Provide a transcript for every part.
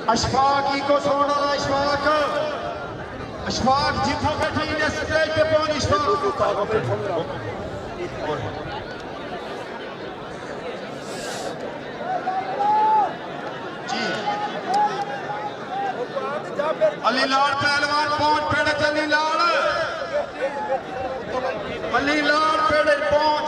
अशफाक को सोना अशफाक अशफाक जिथा बैठी ने स्टेज पे पहुंच अशफाक जी अली लाल पहलवान पहुंच पेड़े अली लाल पेड़े पहुंच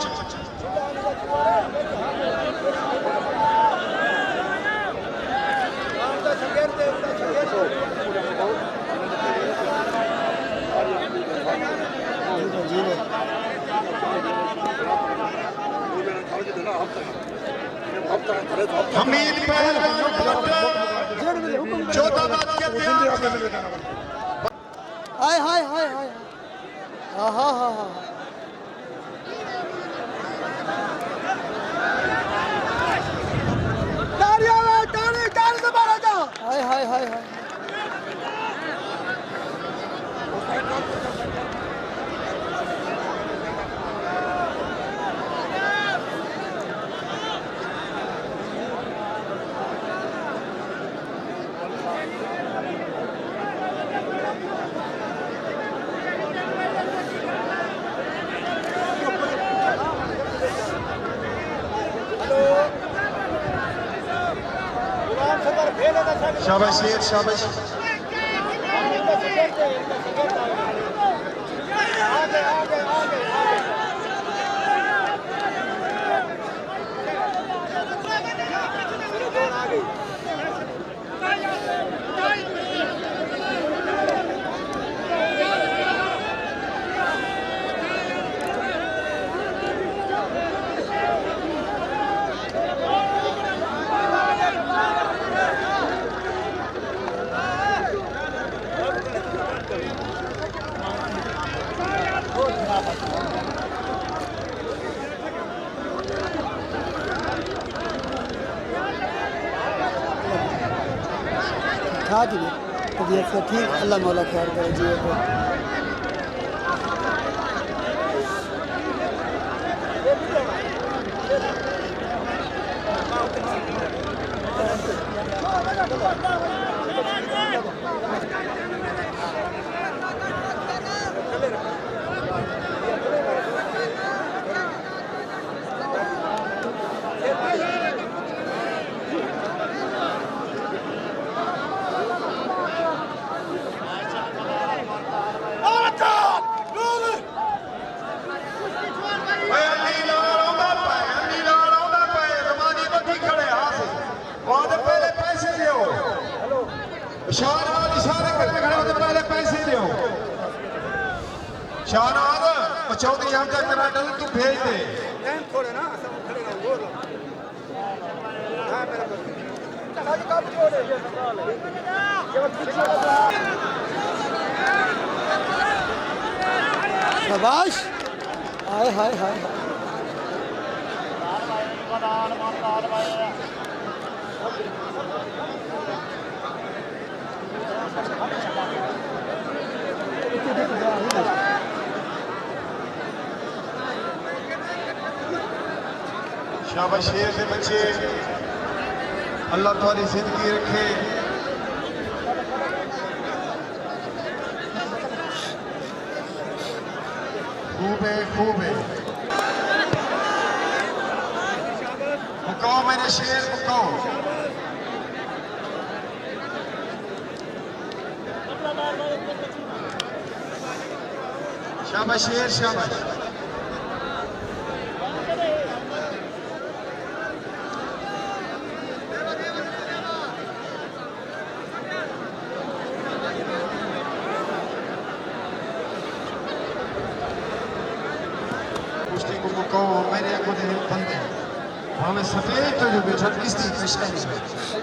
हमीद पहलवान 14 बात के तैयार हाय हाय हाय हाय हाँ हाँ हाँ हाँ हाय हाय हाय हाय शाबाश शेर शाबाश खा जी तबीयत से ठीक अल्लाह मौला खैर करे जी इशारे करने खड़े होते पहले पैसे दो शाहनाज चौधरी हम तक करा डाल तू भेज दे थोड़े ना खड़े रहो हां मेरा कब जोड़े ये सवाल है शाबाश हाय हाय हाय शाबाश शेर के बच्चे अल्लाह तुम्हारी जिंदगी रखे खूब है मुकाओ मेरे शेर मुकाओ शाबाश शेर शाबाश कुश्ती को मुकाओ मेरे खुद बंदे हमें सफेद तो जो बेटा किस्ती कृष्ण